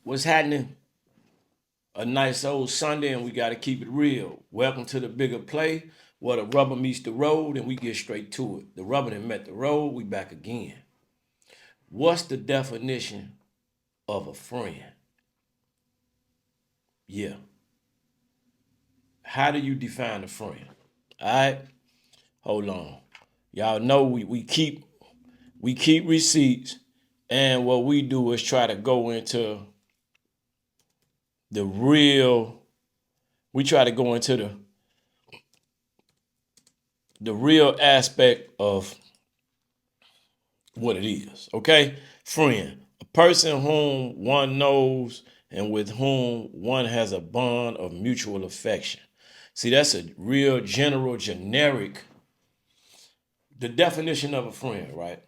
What's happening? A nice old Sunday, and we got to keep it real. Welcome to the bigger play, where the rubber meets the road, and we get straight to it. The rubber that met the road, we back again. What's the definition of a friend? Yeah. How do you define a friend? All right. Hold on. Y'all know we keep receipts, and what we do is try to go into the real. We try to go into the real aspect of what it is. Okay? Friend, a person whom one knows and with whom one has a bond of mutual affection. See, that's a real general, generic, the definition of a friend, right?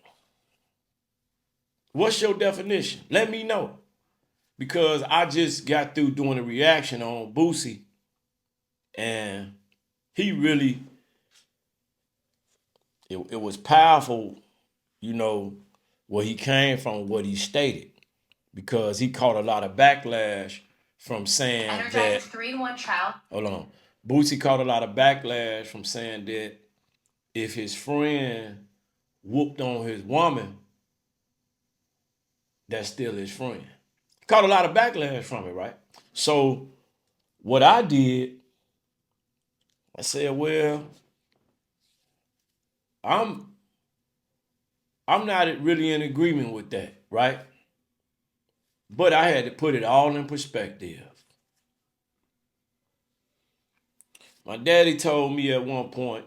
What's your definition? Let me know. Because I just got through doing a reaction on Boosie, and he really, it was powerful, you know, where he came from, what he stated, because he caught a lot of backlash from saying that 3-1 child. Hold on. Boosie caught a lot of backlash from saying that if his friend whooped on his woman, that's still his friend. Caught a lot of backlash from it, right? So what I did, I said, well, I'm I'm not really in agreement with that, right? But I had to put it all in perspective. My daddy told me at one point,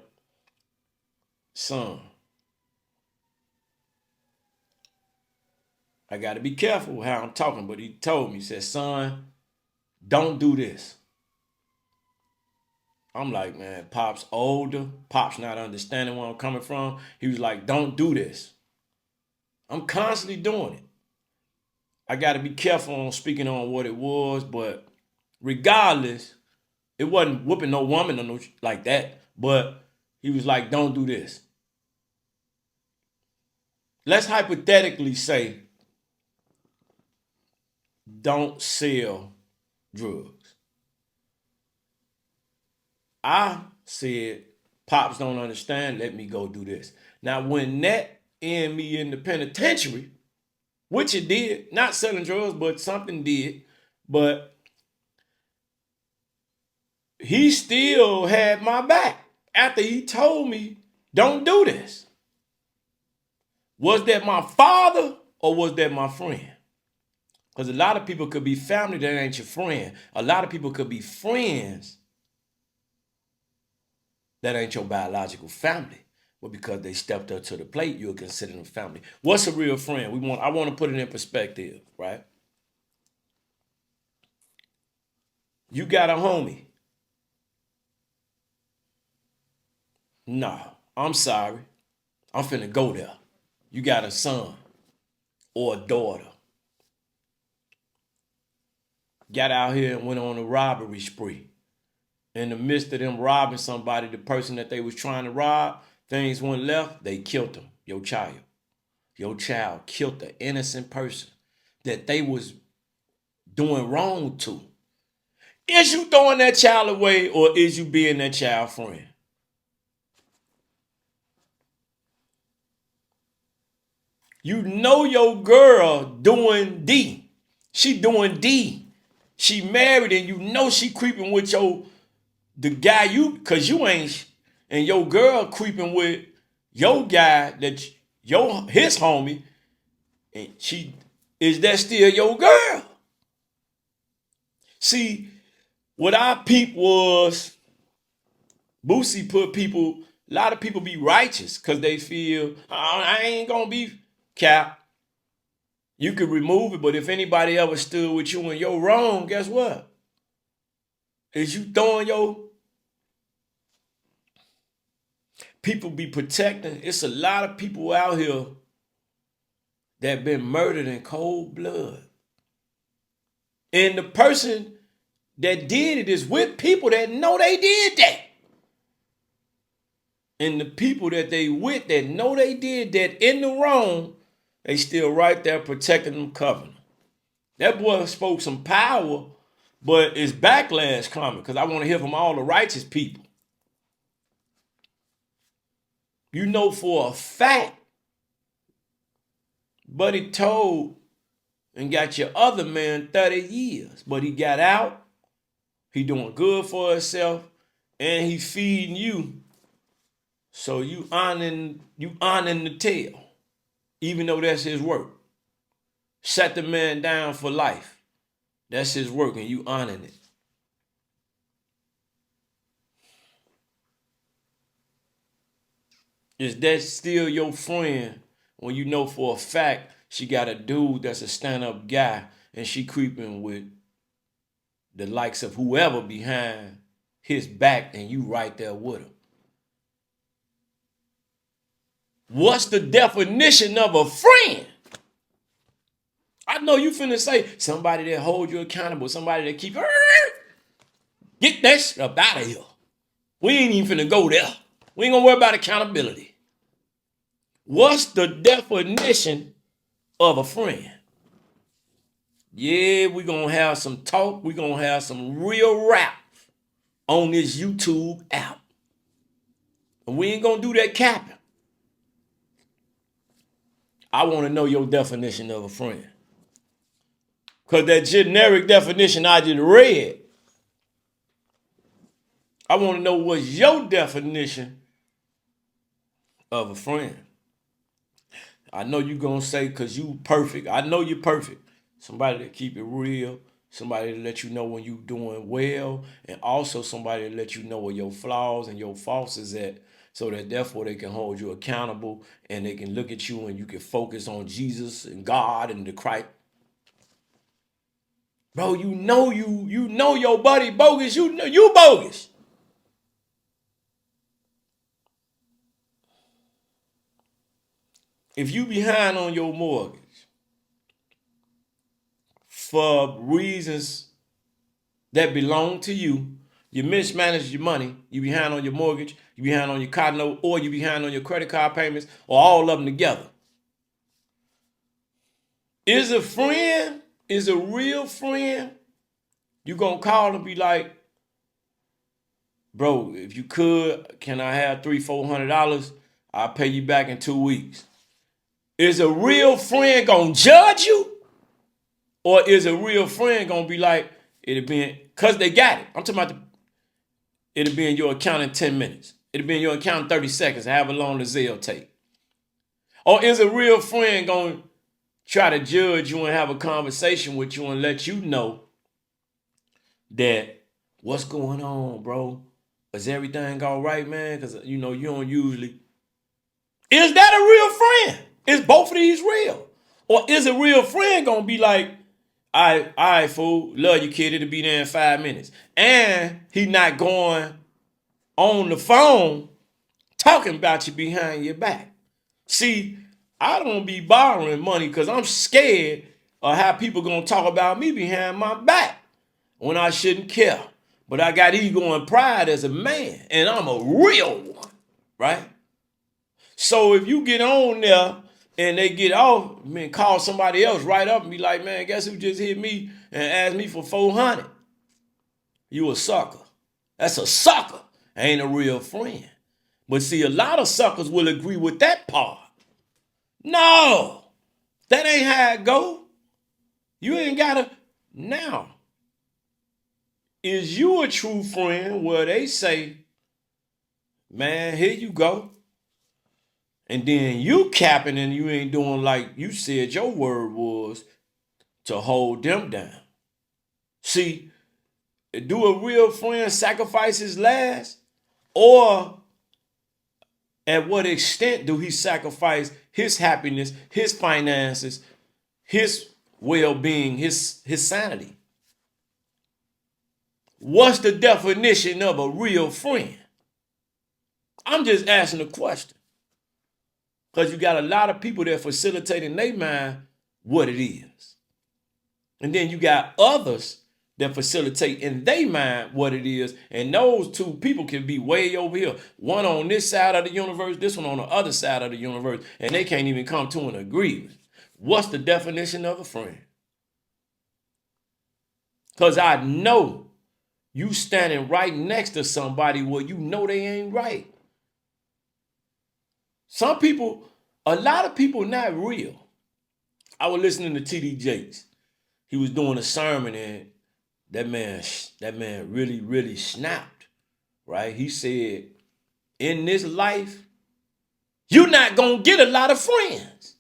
son, I got to be careful how I'm talking, but he told me, he said, son, don't do this. I'm like, man, Pop's older. Pop's not understanding where I'm coming from. He was like, don't do this. I'm constantly doing it. I got to be careful on speaking on what it was, but regardless, it wasn't whooping no woman or no like that. But he was like, don't do this. Let's hypothetically say, don't sell drugs. I said, Pops don't understand, let me go do this. Now, when that ended me in the penitentiary, which it did, not selling drugs, but something did, but he still had my back after he told me, don't do this. Was that my father or was that my friend? Because a lot of people could be family that ain't your friend. A lot of people could be friends that ain't your biological family. But because they stepped up to the plate, you'll consider them family. What's a real friend? I want to put it in perspective, right? You got a homie. No, I'm sorry. I'm finna go there. You got a son or a daughter. Got out here and went on a robbery spree. In the midst of them robbing somebody, the person that they was trying to rob, things went left, they killed them. Your child. Your child killed the innocent person that they was doing wrong to. Is you throwing that child away or is you being that child friend? You know your girl doing D. She doing D. She married and you know she creeping with the guy cause you ain't, and your girl creeping with your guy his homie, and is that still your girl? See, what I peeped was Boosie put people, a lot of people be righteous because they feel, I ain't gonna be cap. You could remove it, but if anybody ever stood with you and you're wrong, guess what? Is you throwing your people be protecting? It's a lot of people out here that been murdered in cold blood. And the person that did it is with people that know they did that. And the people that they with that know they did that in the wrong, they still right there protecting them, covering them. That boy spoke some power, but it's backlash coming because I want to hear from all the righteous people. You know for a fact, Buddy told and got your other man 30 years, but he got out. He doing good for himself, and he feeding you. So you honoring the tale, even though that's his work. Shut the man down for life. That's his work, and you honoring it. Is that still your friend when you know for a fact she got a dude that's a stand-up guy and she creeping with the likes of whoever behind his back and you right there with him? What's the definition of a friend? I know you finna say somebody that hold you accountable, somebody that keep, get that shit up out of here. We ain't even finna go there. We ain't gonna worry about accountability. What's the definition of a friend? Yeah, we gonna have some talk. We gonna have some real rap on this YouTube app. And we ain't gonna do that capping. I wanna know your definition of a friend. Because that generic definition I just read, I wanna know what's your definition of a friend. I know you're going to say because you perfect. I know you're perfect. Somebody that keep it real. Somebody to let you know when you're doing well. And also somebody to let you know where your flaws and your faults is at. So that therefore they can hold you accountable and they can look at you and you can focus on Jesus and God and the Christ. Bro, you know your buddy bogus. You know you bogus. If you behind on your mortgage for reasons that belong to you, you mismanage your money, you behind on your mortgage, you behind on your car note, or you behind on your credit card payments, or all of them together. Is a friend, is a real friend, you gonna call and be like, bro, if you could, can I have $300-400? I'll pay you back in 2 weeks. Is a real friend gonna judge you? Or is a real friend gonna be like, it'll be, cause they got it. I'm talking about it'll be in your account in 10 minutes. It'll be in your account in 30 seconds, however long the Zelle take. Or is a real friend gonna try to judge you and have a conversation with you and let you know that what's going on, bro? Is everything all right, man? Cause you know you don't usually. Is that a real friend? Is both of these real? Or is a real friend gonna be like, all right, fool, love you, kid, it'll be there in 5 minutes. And he not going on the phone talking about you behind your back. See, I don't be borrowing money because I'm scared of how people gonna talk about me behind my back when I shouldn't care. But I got ego and pride as a man, and I'm a real one, right? So if you get on there and they get off, man, call somebody else right up and be like, man, guess who just hit me and asked me for 400? You a sucker. That's a sucker. Ain't a real friend. But see, a lot of suckers will agree with that part. No, that ain't how it go. You ain't gotta. Now, is you a true friend where they say, man, here you go. And then you capping and you ain't doing like you said your word was to hold them down. See, do a real friend sacrifice his last? Or at what extent do he sacrifice his happiness, his finances, his well-being, his sanity? What's the definition of a real friend? I'm just asking a question. Because you got a lot of people that facilitate in their mind what it is. And then you got others that facilitate in their mind what it is. And those two people can be way over here. One on this side of the universe, this one on the other side of the universe. And they can't even come to an agreement. What's the definition of a friend? Because I know you standing right next to somebody where you know they ain't right. Some people, a lot of people not real. I was listening to T.D. Jakes. He was doing a sermon and that man really, really snapped, right? He said, in this life, you're not going to get a lot of friends.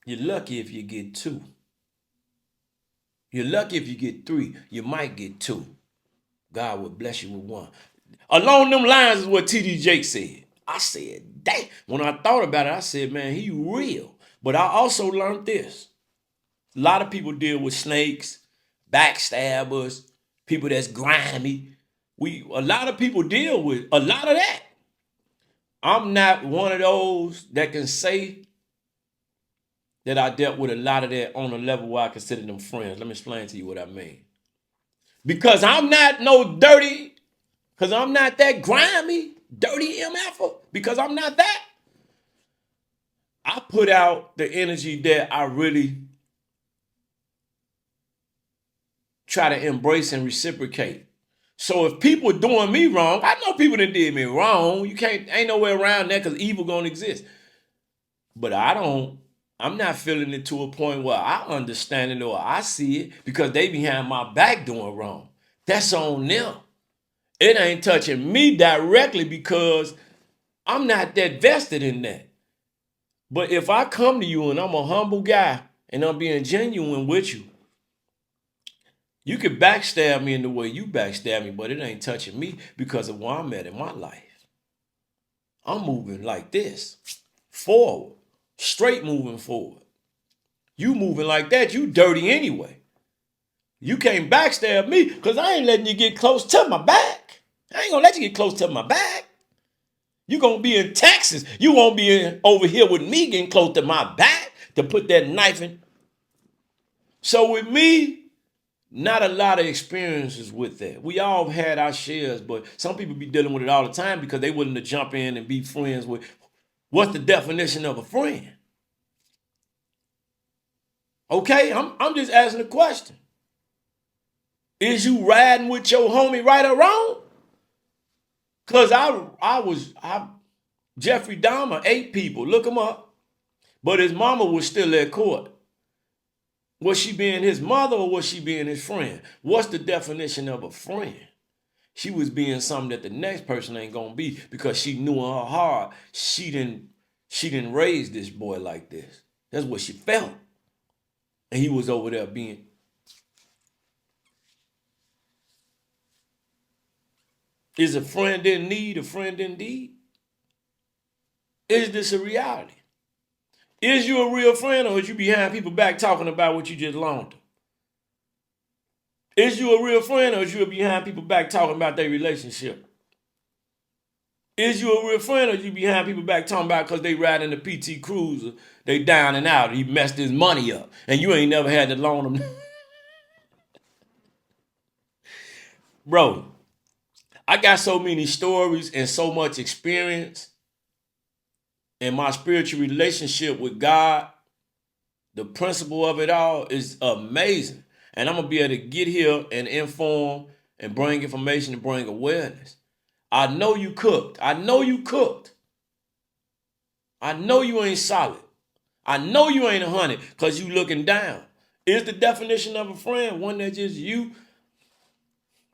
You're lucky if you get 2. You're lucky if you get 3. You might get 2. God will bless you with 1. Along them lines is what T.D. Jakes said. I said, dang. When I thought about it, I said, man, he real. But I also learned this. A lot of people deal with snakes, backstabbers, people that's grimy. A lot of people deal with a lot of that. I'm not one of those that can say that I dealt with a lot of that on a level where I consider them friends. Let me explain to you what I mean. Because I'm not no dirty, because I'm not that grimy, dirty MFer, because I'm not that. I put out the energy that I really try to embrace and reciprocate. So if people are doing me wrong, I know people that did me wrong. Ain't no way around that because evil gonna exist. But I'm not feeling it to a point where I understand it or I see it because they behind my back doing wrong. That's on them. It ain't touching me directly because I'm not that vested in that. But if I come to you and I'm a humble guy and I'm being genuine with you, you could backstab me in the way you backstab me, but it ain't touching me because of where I'm at in my life. I'm moving like this, forward, straight moving forward. You moving like that, you dirty anyway. You can't backstab me because I ain't letting you get close to my back. I ain't gonna let you get close to my back. You gonna be in Texas. You won't be over here with me getting close to my back to put that knife in. So with me, not a lot of experiences with that. We all had our shares, but some people be dealing with it all the time because they willing to jump in and be friends with. What's the definition of a friend? Okay, I'm just asking a question. Is you riding with your homie right or wrong? Cause Jeffrey Dahmer, 8 people, look him up. But his mama was still at court. Was she being his mother or was she being his friend? What's the definition of a friend? She was being something that the next person ain't gonna be because she knew in her heart she didn't raise this boy like this. That's what she felt. And he was over there being. Is a friend in need a friend indeed? Is this a reality? Is you a real friend or is you behind people back talking about what you just loaned them? Is you a real friend or is you behind people back talking about their relationship? Is you a real friend or is you behind people back talking about because they riding the PT Cruiser, they down and out, he messed his money up, and you ain't never had to loan them? Bro, I got so many stories and so much experience in my spiritual relationship with God. The principle of it all is amazing. And I'm going to be able to get here and inform and bring information and bring awareness. I know you cooked. I know you cooked. I know you ain't solid. I know you ain't 100 because you looking down. Is the definition of a friend one that just you?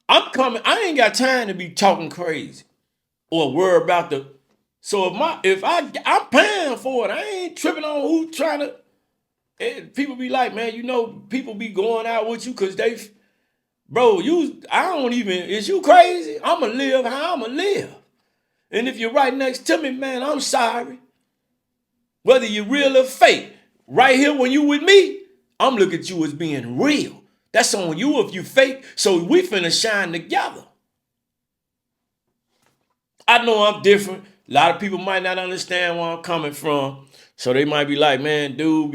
I'm coming. I ain't got time to be talking crazy or worry about the. So I'm paying for it. I ain't tripping on who trying to. People be like, man, people be going out with you because bro, is you crazy? I'ma live how I'ma live. And if you're right next to me, man, I'm sorry. Whether you're real or fake, right here when you with me, I'm looking at you as being real. That's on you if you fake. So we finna shine together. I know I'm different. A lot of people might not understand where I'm coming from. So they might be like, man, dude,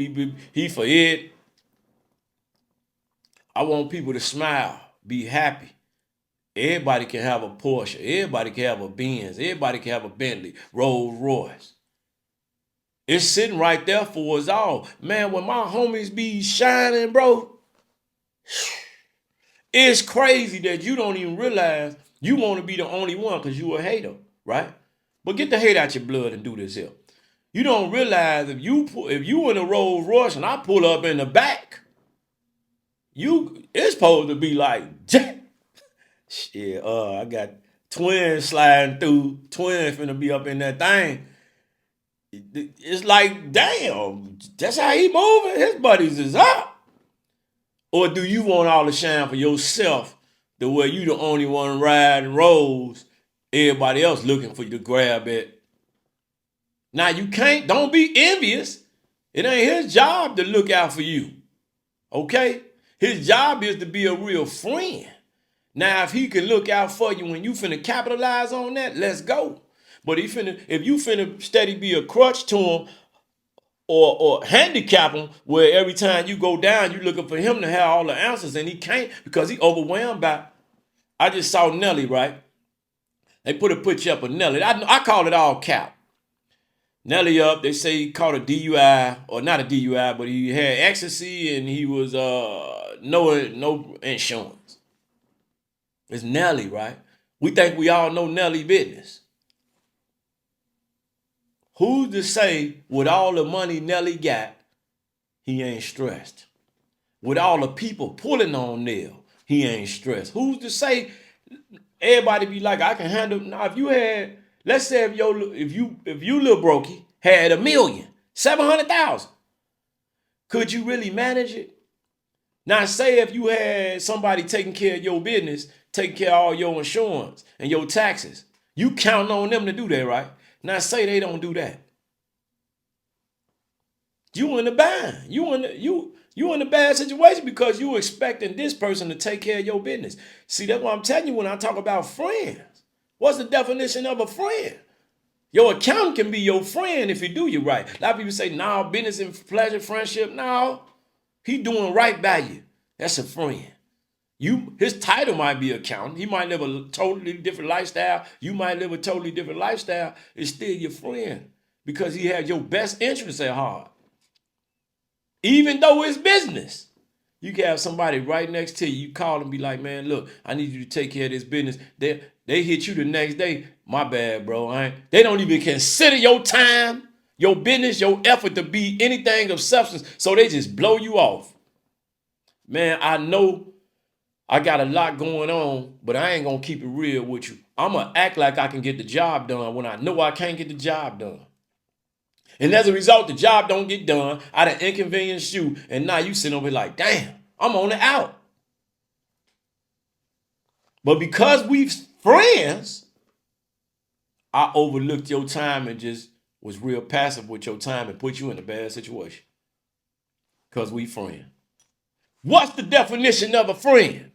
he for it. I want people to smile, be happy. Everybody can have a Porsche. Everybody can have a Benz. Everybody can have a Bentley, Rolls Royce. It's sitting right there for us all. Man, when my homies be shining, bro, it's crazy that you don't even realize you want to be the only one because you a hater, right? But get the hate out your blood and do this here. You don't realize if you in a Rolls Royce and I pull up in the back, it's supposed to be like, shit, I got twins sliding through, twins finna be up in that thing. It's like, damn, that's how he moving. His buddies is up. Or do you want all the shine for yourself, the way you the only one riding rolls, everybody else looking for you to grab it? Now you can't, don't be envious. It ain't his job to look out for you. Okay? His job is to be a real friend. Now, if he can look out for you when you finna capitalize on that, let's go. But if you finna steady be a crutch to him or handicap him, where every time you go down, you looking for him to have all the answers and he can't because he overwhelmed by. I just saw Nelly, right? They put a picture up of Nelly. I call it all cap. Nelly up, they say he caught a DUI, or not a DUI, but he had ecstasy and he was no insurance. It's Nelly, right? We think we all know Nelly business. Who's to say with all the money Nelly got, he ain't stressed? With all the people pulling on Nell, he ain't stressed. Who's to say everybody be like, I can handle? Now, if you had, let's say if you little brokey had $1 million, 700,000, could you really manage it? Now, say if you had somebody taking care of your business, taking care of all your insurance and your taxes, you counting on them to do that, right? Now, say they don't do that. You in the bind. You in a bad situation because you expecting this person to take care of your business. See, that's what I'm telling you when I talk about friends. What's the definition of a friend? Your accountant can be your friend if he do you right. A lot of people say, no, business and pleasure, friendship. No, he doing right by you. That's a friend. His title might be accountant. He might live a totally different lifestyle. You might live a totally different lifestyle. It's still your friend because he has your best interests at heart. Even though it's business. You can have somebody right next to you. You call and be like, man, look, I need you to take care of this business. They hit you the next day. My bad, bro. They don't even consider your time, your business, your effort to be anything of substance. So they just blow you off. Man, I know I got a lot going on, but I ain't going to keep it real with you. I'm going to act like I can get the job done when I know I can't get the job done. And as a result, the job don't get done. I done inconvenienced you, and now you sitting over here like, damn, I'm on the out. But because we friends, I overlooked your time and just was real passive with your time and put you in a bad situation. Because we friends. What's the definition of a friend?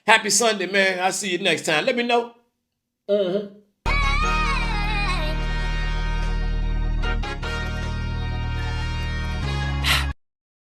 Happy Sunday, man. I'll see you next time. Let me know.